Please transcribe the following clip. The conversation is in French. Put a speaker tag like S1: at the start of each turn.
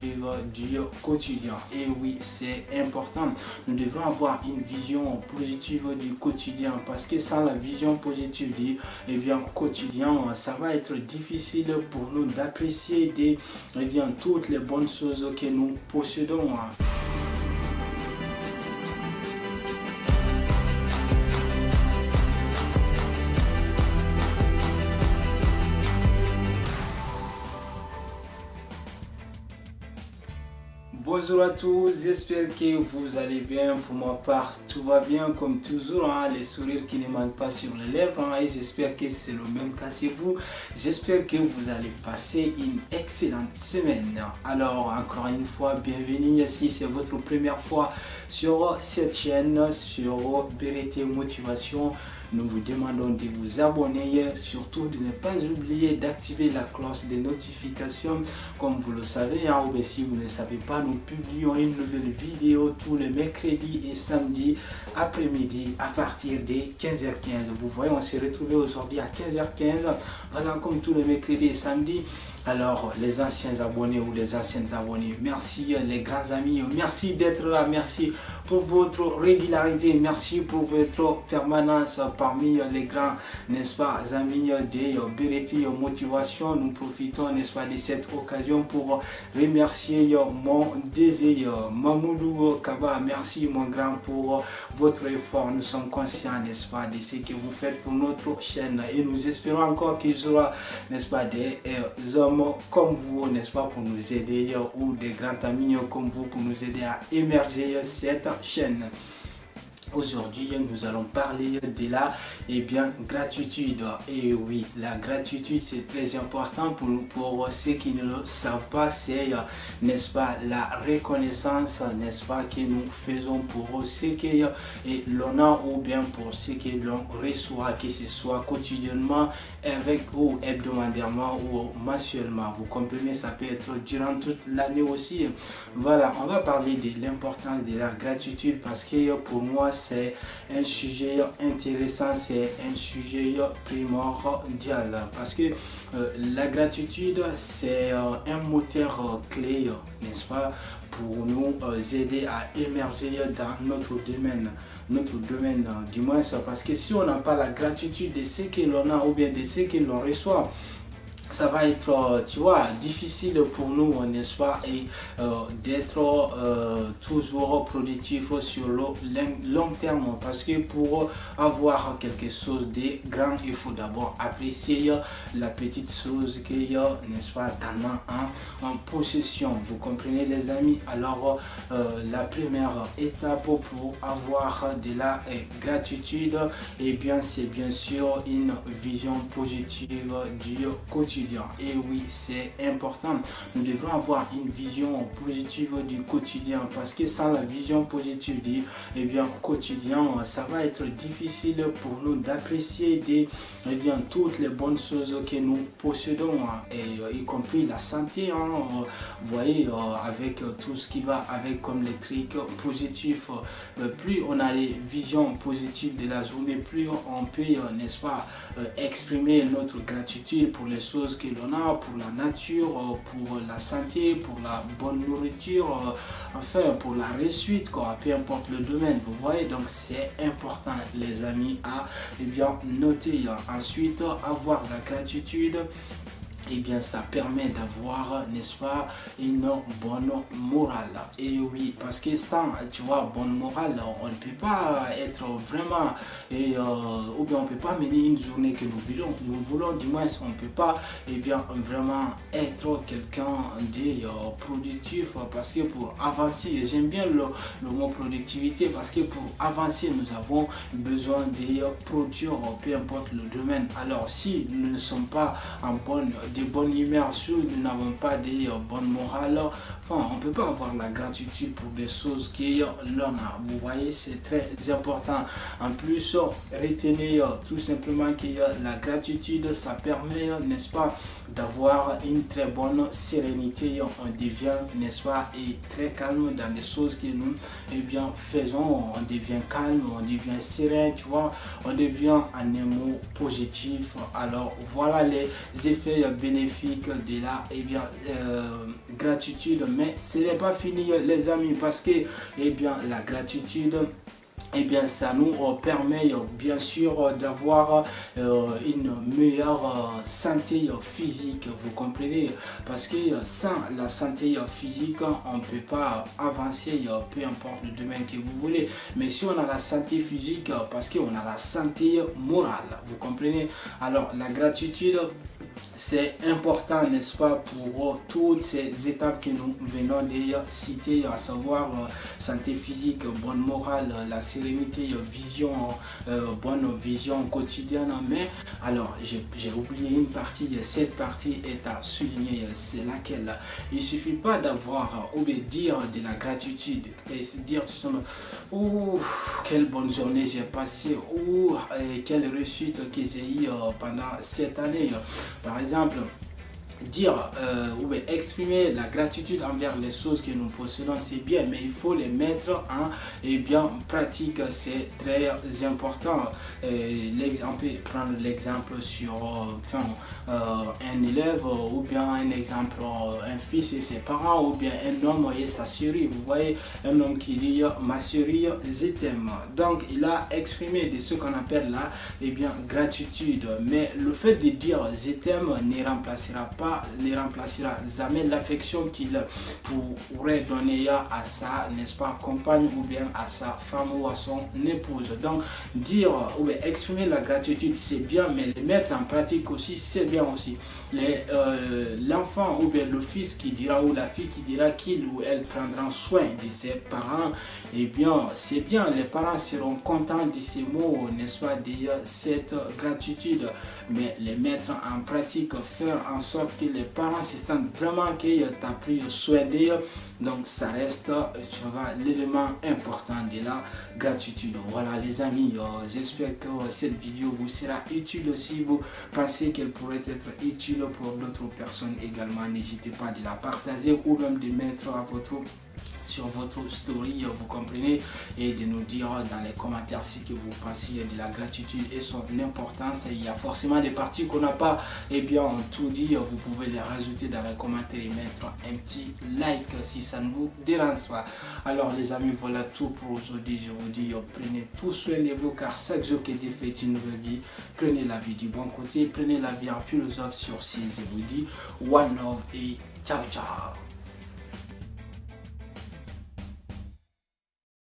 S1: du quotidien. Et oui, c'est important. Nous devons avoir une vision positive du quotidien parce que sans la vision positive du quotidien, ça va être difficile pour nous d'apprécier toutes les bonnes choses que nous possédons. Bonjour à tous, j'espère que vous allez bien. Pour ma part, tout va bien comme toujours, les sourires qui ne manquent pas sur les lèvres, et j'espère que c'est le même cas chez vous. J'espère que vous allez passer une excellente semaine. Alors, encore une fois, bienvenue si c'est votre première fois sur cette chaîne, sur BRT Motivation. Nous vous demandons de vous abonner, surtout de ne pas oublier d'activer la cloche de notification. Comme vous le savez, ou si vous ne le savez pas, nous publions une nouvelle vidéo tous les mercredis et samedis après-midi à partir de 15h15. Vous voyez, on s'est retrouvé aujourd'hui à 15h15. Voilà, comme tous les mercredis et samedis. Alors, les anciens abonnés ou les anciennes abonnés, merci les grands amis, merci d'être là, merci pour votre régularité, merci pour votre permanence parmi les grands, n'est-ce pas, amis de BRT Motivation. Nous profitons, n'est-ce pas, de cette occasion pour remercier mon désir, Mamoudou Kaba. Merci mon grand pour votre effort. Nous sommes conscients, n'est-ce pas, de ce que vous faites pour notre chaîne et nous espérons encore qu'il y aura, n'est-ce pas, des hommes comme vous, n'est-ce pas, pour nous aider, ou des grands amis comme vous pour nous aider à émerger cette chaîne. Aujourd'hui, nous allons parler de la gratitude. Et oui, la gratitude, c'est très important pour nous. Pour ceux qui ne le savent pas, c'est, n'est-ce pas, la reconnaissance, n'est-ce pas, que nous faisons pour ce que l'on a ou bien pour ce que l'on reçoit, que ce soit quotidiennement, avec ou hebdomadairement ou mensuellement. Vous comprenez, ça peut être durant toute l'année aussi. Voilà, on va parler de l'importance de la gratitude parce que pour moi, c'est un sujet intéressant, c'est un sujet primordial parce que la gratitude, c'est un moteur clé, n'est-ce pas, pour nous aider à émerger dans notre domaine. Du moins, parce que si on n'a pas la gratitude de ce que l'on a ou bien de ce que l'on reçoit, ça va être, tu vois, difficile pour nous, n'est-ce pas, et d'être toujours productif sur le long terme. Parce que pour avoir quelque chose de grand, il faut d'abord apprécier la petite chose qu'il y a, n'est-ce pas, en possession. Vous comprenez, les amis? Alors, la première étape pour avoir de la gratitude, et bien, c'est bien sûr une vision positive du quotidien. Et oui, c'est important. Nous devons avoir une vision positive du quotidien parce que sans la vision positive du quotidien, ça va être difficile pour nous d'apprécier toutes les bonnes choses que nous possédons, et y compris la santé. Vous voyez, avec tout ce qui va avec comme les trucs positifs, plus on a les visions positives de la journée, plus on peut, n'est-ce pas, exprimer notre gratitude pour les choses que l'on a, pour la nature, pour la santé, pour la bonne nourriture, enfin pour la réussite, quoi, peu importe le domaine. Vous voyez, donc c'est important, les amis, à noter. Ensuite, avoir la gratitude, et bien ça permet d'avoir, n'est-ce pas, une bonne morale. Et oui, parce que sans, tu vois, bonne morale, on ne peut pas être vraiment, ou bien on ne peut pas mener une journée que nous voulons, du moins on ne peut pas, vraiment être quelqu'un de productif, parce que pour avancer, j'aime bien le mot productivité, parce que pour avancer, nous avons besoin de produire, peu importe le domaine. Alors si nous ne sommes pas en bonne humeur, si nous n'avons pas de bonne morale, enfin, on ne peut pas avoir la gratitude pour des choses que l'on a. Vous voyez, c'est très important. En plus, retenez tout simplement que la gratitude, ça permet, n'est-ce pas, d'avoir une très bonne sérénité. On devient, n'est-ce pas, et très calme dans les choses que nous faisons. On devient calme, on devient serein, tu vois, on devient un émo positif. Alors voilà les effets bénéfiques de la gratitude. Mais ce n'est pas fini les amis, parce que la gratitude, ça nous permet bien sûr d'avoir une meilleure santé physique, vous comprenez, parce que sans la santé physique on ne peut pas avancer, peu importe le domaine que vous voulez. Mais si on a la santé physique, parce qu'on a la santé morale, vous comprenez. Alors la gratitude, c'est important, n'est-ce pas, pour toutes ces étapes que nous venons de citer, à savoir santé physique, bonne morale, la sérénité, vision, bonne vision quotidienne. Mais alors, j'ai oublié une partie, cette partie est à souligner, c'est laquelle. Il ne suffit pas d'avoir ou de dire de la gratitude et se dire tout simplement, oh, quelle bonne journée j'ai passée, ou quelle réussite que j'ai eue pendant cette année. Par exemple, dire ou exprimer la gratitude envers les choses que nous possédons, c'est bien, mais il faut les mettre en pratique, c'est très important. On peut prendre l'exemple sur un élève, ou bien un exemple, un fils et ses parents, ou bien un homme et sa chérie. Vous voyez, un homme qui dit ma chérie, je t'aime. Donc il a exprimé de ce qu'on appelle la gratitude. Mais le fait de dire je t'aime ne remplacera jamais l'affection qu'il pourrait donner à sa, n'est-ce pas, compagne, ou bien à sa femme ou à son épouse. Donc dire ou exprimer la gratitude, c'est bien, mais le mettre en pratique aussi, c'est bien aussi. L'enfant ou bien le fils qui dira, ou la fille qui dira qu'il ou elle prendra soin de ses parents, c'est bien, les parents seront contents de ces mots, n'est-ce pas, de cette gratitude. Mais les mettre en pratique, faire en sorte que les parents se sentent vraiment que tu as pris soin d'eux. Donc ça reste l'élément important de la gratitude. Voilà les amis, j'espère que cette vidéo vous sera utile. Si vous pensez qu'elle pourrait être utile pour d'autres personnes également, n'hésitez pas de la partager, ou même de mettre sur votre story, vous comprenez, et de nous dire dans les commentaires ce que vous pensez de la gratitude et son importance. Il y a forcément des parties qu'on n'a pas tout dit, vous pouvez les rajouter dans les commentaires et mettre un petit like si ça ne vous dérange pas. Alors les amis, voilà tout pour aujourd'hui. Je vous dis, prenez tout soin de vous, car chaque jour que Dieu fait une nouvelle vie. Prenez la vie du bon côté, prenez la vie en philosophe. Sur ce, je vous dis one love et ciao ciao.